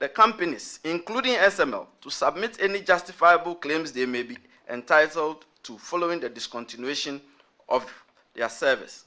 the companies, including SML, to submit any justifiable claims they may be entitled to following the discontinuation of their service.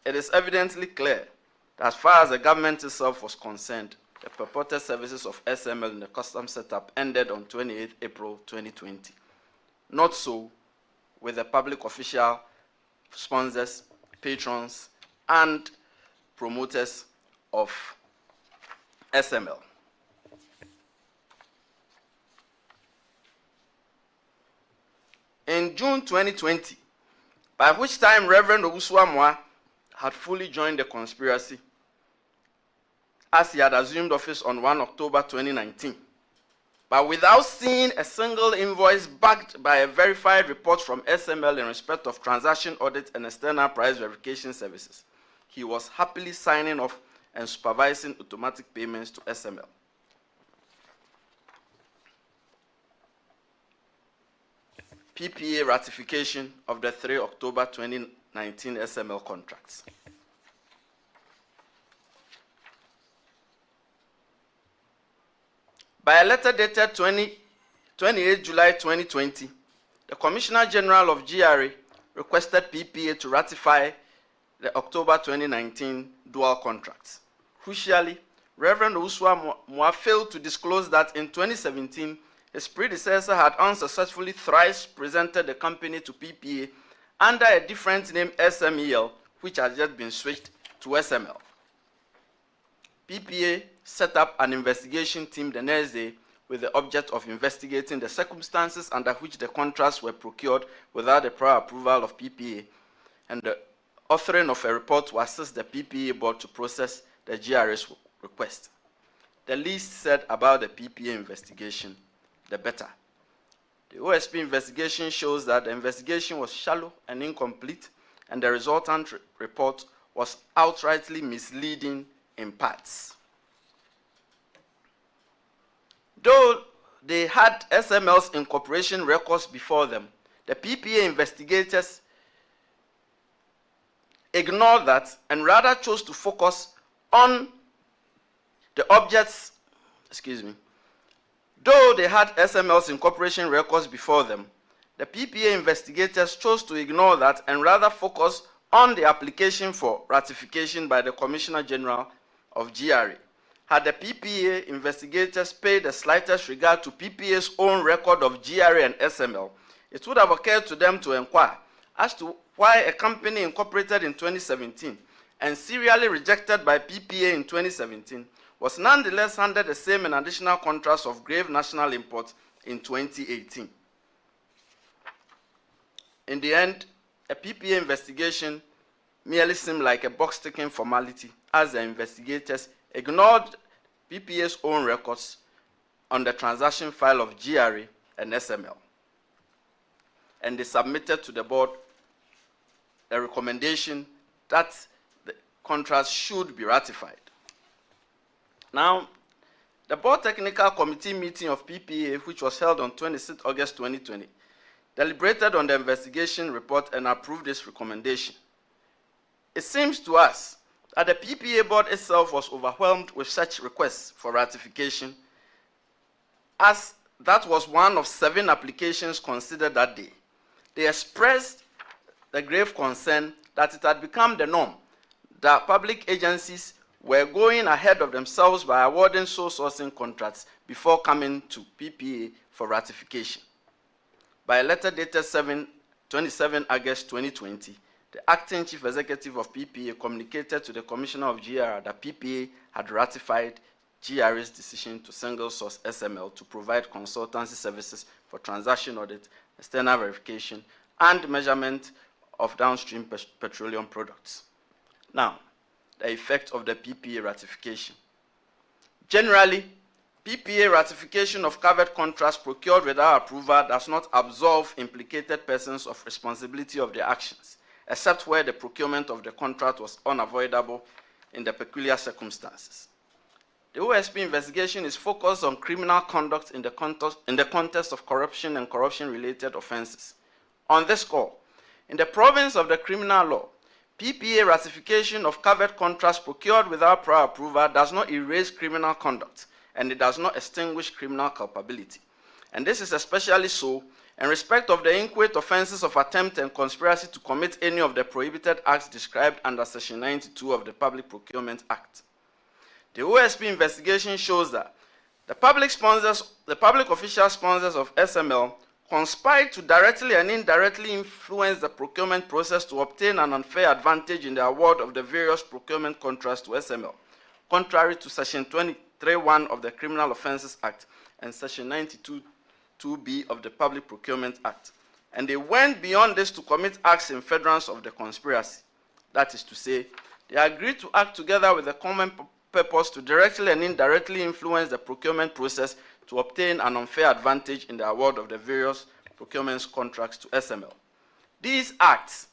It is evidently clear that as far as the government itself was concerned, the purported services of SML in the customs setup ended on 28 April 2020. Not so with the public official sponsors, patrons, and promoters of SML. In June 2020, by which time Reverend Owusu-Amoah had fully joined the conspiracy, as he had assumed office on 1 October 2019, but without seeing a single invoice backed by a verified report from SML in respect of transaction audit and external price verification services, he was happily signing off and supervising automatic payments to SML. PPA ratification of the 3 October 2019 SML contracts. By a letter dated 28 July 2020, the Commissioner General of GRA requested PPA to ratify the October 2019 dual contracts. Crucially, Reverend Owusu-Amoah failed to disclose that in 2017, his predecessor had unsuccessfully thrice presented the company to PPA under a different name, SMEL, which had just been switched to SML. PPA set up an investigation team the next day with the object of investigating the circumstances under which the contracts were procured without the prior approval of PPA, and the authoring of a report to assist the PPA board to process the GRA's request. The least said about the PPA investigation, the better. The OSP investigation shows that the investigation was shallow and incomplete, and the resultant report was outrightly misleading in parts. Though they had SML's incorporation records before them, the PPA investigators ignored that and rather chose to focus on the objects, Though they had SML's incorporation records before them, the PPA investigators chose to ignore that and rather focus on the application for ratification by the Commissioner General of GRA. Had the PPA investigators paid the slightest regard to PPA's own record of GRA and SML, it would have occurred to them to inquire as to why a company incorporated in 2017 and serially rejected by PPA in 2017 was nonetheless handed the same and additional contracts of grave national import in 2018. In the end, a PPA investigation merely seemed like a box-ticking formality as the investigators ignored PPA's own records on the transaction file of GRA and SML. And they submitted to the board a recommendation that the contracts should be ratified. Now, the Board Technical Committee meeting of PPA, which was held on 26 August 2020, deliberated on the investigation report and approved this recommendation. It seems to us that the PPA board itself was overwhelmed with such requests for ratification, as that was one of 7 applications considered that day. They expressed the grave concern that it had become the norm that public agencies were going ahead of themselves by awarding sole sourcing contracts before coming to PPA for ratification. By a letter dated 27 August 2020, the acting chief executive of PPA communicated to the Commissioner of GRA that PPA had ratified GRA's decision to single source SML to provide consultancy services for transaction audit, external verification, and measurement of downstream petroleum products. Now, the effect of the PPA ratification. Generally, PPA ratification of covered contracts procured without approval does not absolve implicated persons of responsibility of their actions, except where the procurement of the contract was unavoidable in the peculiar circumstances. The OSP investigation is focused on criminal conduct in the context of corruption and corruption-related offenses. On this score, in the province of the criminal law, PPA ratification of covered contracts procured without prior approval does not erase criminal conduct, and it does not extinguish criminal culpability. And this is especially so in respect of the inchoate offenses of attempt and conspiracy to commit any of the prohibited acts described under Section 92 of the Public Procurement Act. The OSP investigation shows that the public official sponsors of SML conspired to directly and indirectly influence the procurement process to obtain an unfair advantage in the award of the various procurement contracts to SML, contrary to Section 23(1) of the Criminal Offences Act and Section 92(2)(b) of the Public Procurement Act. And they went beyond this to commit acts in furtherance of the conspiracy. That is to say, they agreed to act together with a common purpose to directly and indirectly influence the procurement process to obtain an unfair advantage in the award of the various procurement contracts to SML. These acts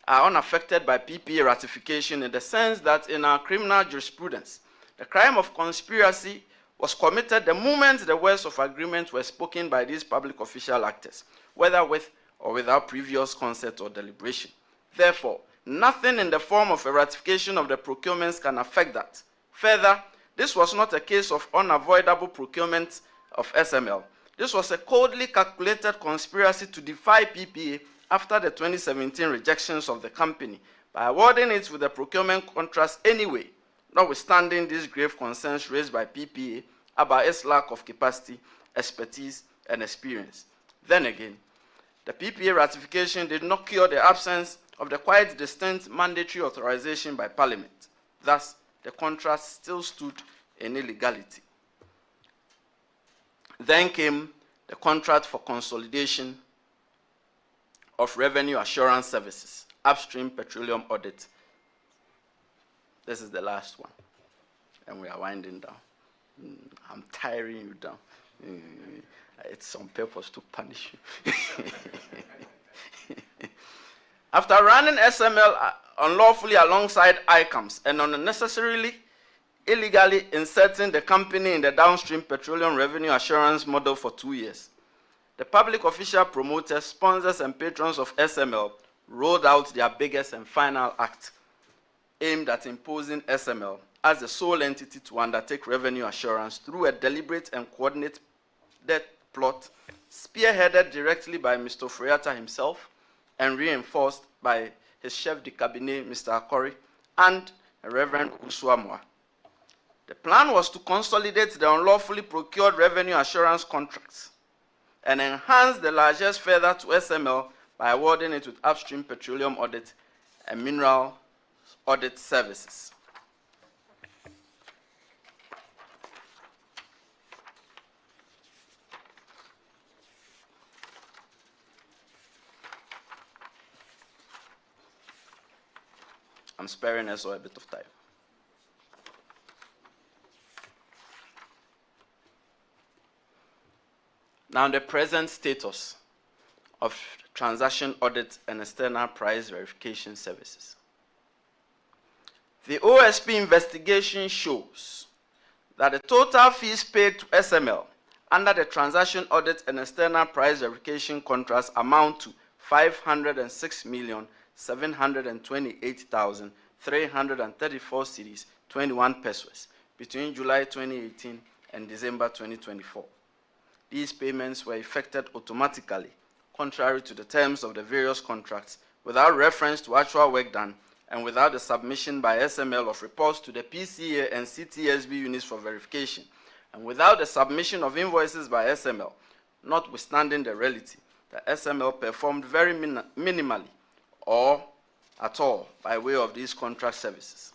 are unaffected by PPA ratification in the sense that in our criminal jurisprudence, the crime of conspiracy was committed the moment the words of agreement were spoken by these public official actors, whether with or without previous consent or deliberation. Therefore, nothing in the form of a ratification of the procurements can affect that. Further, this was not a case of unavoidable procurement of SML. This was a coldly calculated conspiracy to defy PPA after the 2017 rejections of the company by awarding it with the procurement contracts anyway, notwithstanding these grave concerns raised by PPA about its lack of capacity, expertise, and experience. Then again, the PPA ratification did not cure the absence of the quite distinct mandatory authorization by Parliament. Thus, the contract still stood in illegality. Then came the contract for consolidation of revenue assurance services, upstream petroleum audit. This is the last one, and we are winding down. I'm tiring you down. It's on purpose to punish you. After running SML unlawfully alongside ICAMS and unnecessarily, illegally inserting the company in the downstream petroleum revenue assurance model for 2 years, the public official promoters, sponsors, and patrons of SML rolled out their biggest and final act, aimed at imposing SML as the sole entity to undertake revenue assurance through a deliberate and coordinated plot spearheaded directly by Mr. Friata himself and reinforced by his chef de cabinet, Mr. Akori, and Reverend Usuamwa. The plan was to consolidate the unlawfully procured revenue assurance contracts and enhance the largesse further to SML by awarding it with upstream petroleum audit and mineral audit services. I'm sparing us all a bit of time. Now, the present status of transaction audit and external price verification services. The OSP investigation shows that the total fees paid to SML under the transaction audit and external price verification contracts amount to 506,728,334 cedis, 21 pesos, between July 2018 and December 2024. These payments were effected automatically, contrary to the terms of the various contracts, without reference to actual work done, and without the submission by SML of reports to the PCA and CTSB units for verification, and without the submission of invoices by SML, notwithstanding the reality that SML performed very minimally or at all by way of these contract services.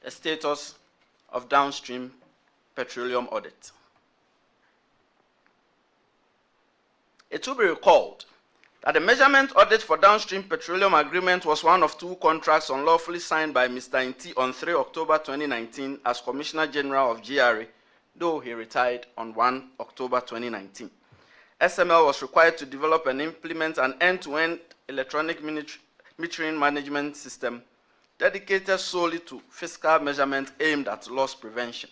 The status of downstream petroleum audit. It will be recalled that the measurement audit for downstream petroleum agreement was one of 2 contracts unlawfully signed by Mr. Inti on 3 October 2019 as Commissioner General of GRA, though he retired on 1 October 2019. SML was required to develop and implement an end-to-end electronic metering management system dedicated solely to fiscal measurement aimed at loss prevention.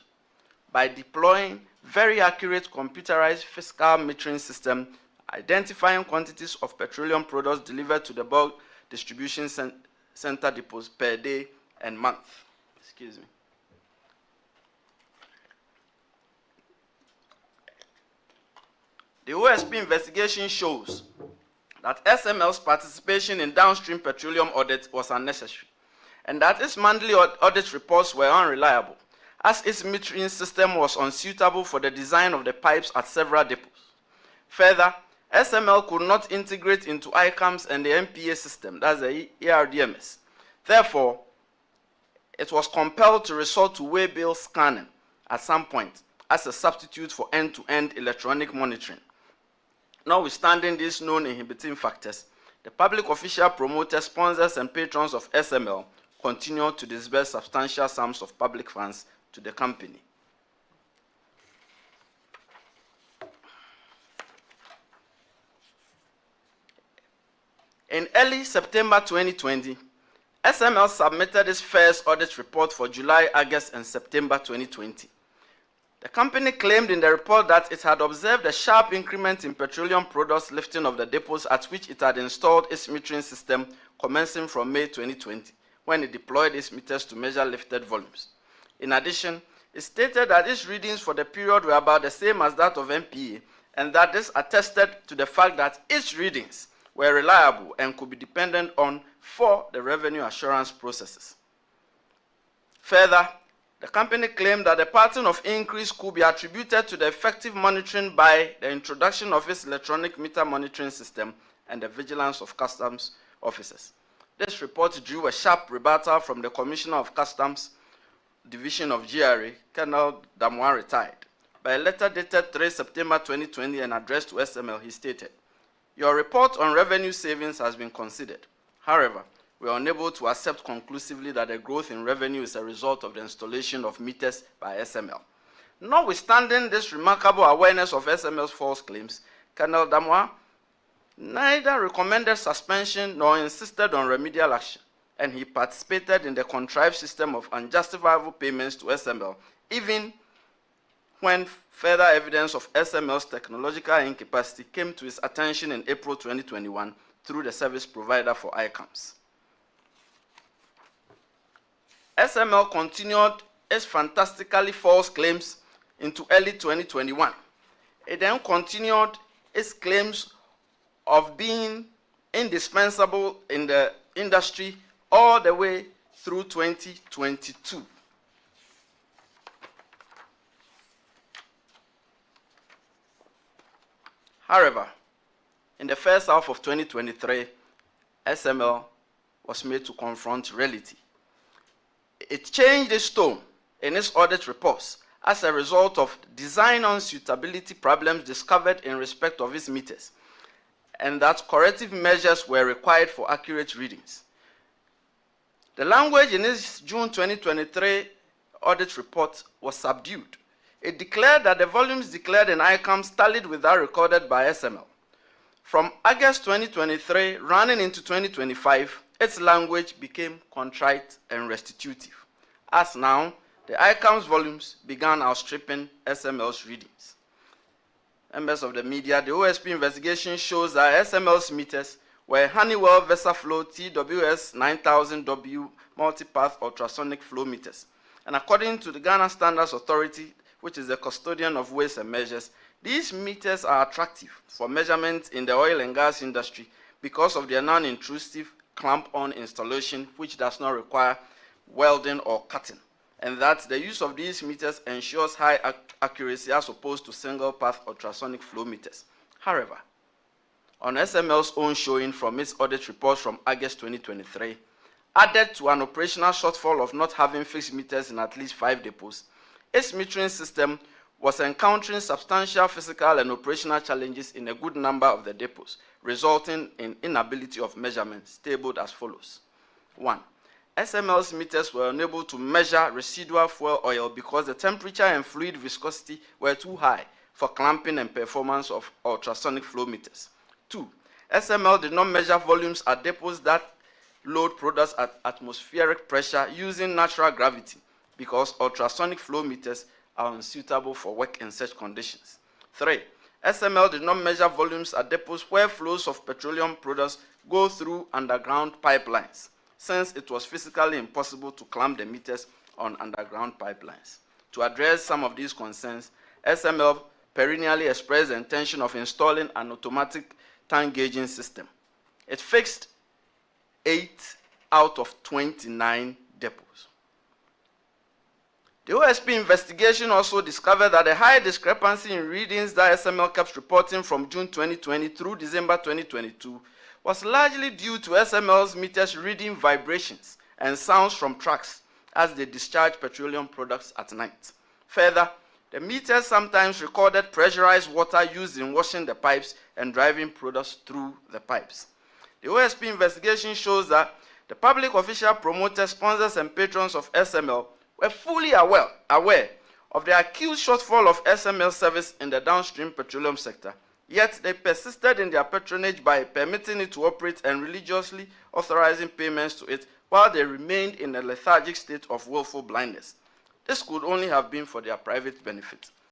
by deploying very accurate computerized fiscal metering system, identifying quantities of petroleum products delivered to the bulk distribution center depots per day and month. Excuse me. The OSP investigation shows that SML's participation in downstream petroleum audits was unnecessary, and that its monthly audit reports were unreliable, as its metering system was unsuitable for the design of the pipes at several depots. Further, SML could not integrate into ICAMS and the MPA system, that's the ERDMS. Therefore, it was compelled to resort to way-bill scanning at some point as a substitute for end-to-end electronic monitoring. Notwithstanding these known inhibiting factors, the public official promoters, sponsors, and patrons of SML continued to disburse substantial sums of public funds to the company. In early September 2020, SML submitted its first audit report for July, August, and September 2020. The company claimed in the report that it had observed a sharp increment in petroleum products lifting of the depots at which it had installed its metering system commencing from May 2020, when it deployed its meters to measure lifted volumes. In addition, it stated that its readings for the period were about the same as that of MPA, and that this attested to the fact that its readings were reliable and could be depended on for the revenue assurance processes. Further, the company claimed that the pattern of increase could be attributed to the effective monitoring by the introduction of its electronic meter monitoring system and the vigilance of customs officers. This report drew a sharp rebuttal from the Commissioner of Customs Division of GRA, Colonel Damois retired. By a letter dated 3 September 2020 and addressed to SML, he stated, "Your report on revenue savings has been considered. However, we are unable to accept conclusively that the growth in revenue is a result of the installation of meters by SML." Notwithstanding this remarkable awareness of SML's false claims, Colonel Damois neither recommended suspension nor insisted on remedial action, and he participated in the contrived system of unjustifiable payments to SML, even when further evidence of SML's technological incapacity came to his attention in April 2021 through the service provider for ICAMS. SML continued its fantastically false claims into early 2021. It then continued its claims of being indispensable in the industry all the way through 2022. However, in the first half of 2023, SML was made to confront reality. It changed its tone in its audit reports as a result of design unsuitability problems discovered in respect of its meters, and that corrective measures were required for accurate readings. The language in its June 2023 audit report was subdued. It declared that the volumes declared in ICAMS tallied with that recorded by SML. From August 2023 running into 2025, its language became contrite and restitutive, as now the ICAMS volumes began outstripping SML's readings. Members of the media, the OSP investigation shows that SML's meters were Honeywell VersaFlow TWS 9000W multipath ultrasonic flow meters. And according to the Ghana Standards Authority, which is the custodian of weights and measures, these meters are attractive for measurements in the oil and gas industry because of their non-intrusive clamp-on installation, which does not require welding or cutting, and that the use of these meters ensures high accuracy as opposed to single-path ultrasonic flow meters. However, on SML's own showing from its audit report from August 2023, added to an operational shortfall of not having fixed meters in at least 5 depots, its metering system was encountering substantial physical and operational challenges in a good number of the depots, resulting in inability of measurements tabled as follows. 1. SML's meters were unable to measure residual fuel oil because the temperature and fluid viscosity were too high for clamping and performance of ultrasonic flow meters. 2. SML did not measure volumes at depots that load products at atmospheric pressure using natural gravity because ultrasonic flow meters are unsuitable for work in such conditions. 3. SML did not measure volumes at depots where flows of petroleum products go through underground pipelines, since it was physically impossible to clamp the meters on underground pipelines. To address some of these concerns, SML perennially expressed the intention of installing an automatic tank gauging system. It fixed 8 out of 29 depots. The OSP investigation also discovered that the high discrepancy in readings that SML kept reporting from June 2020 through December 2022 was largely due to SML's meters reading vibrations and sounds from trucks as they discharged petroleum products at night. Further, the meters sometimes recorded pressurized water used in washing the pipes and driving products through the pipes. The OSP investigation shows that the public official promoters, sponsors, and patrons of SML were fully aware of the acute shortfall of SML service in the downstream petroleum sector, yet they persisted in their patronage by permitting it to operate and religiously authorizing payments to it while they remained in a lethargic state of willful blindness. This could only have been for their private benefit.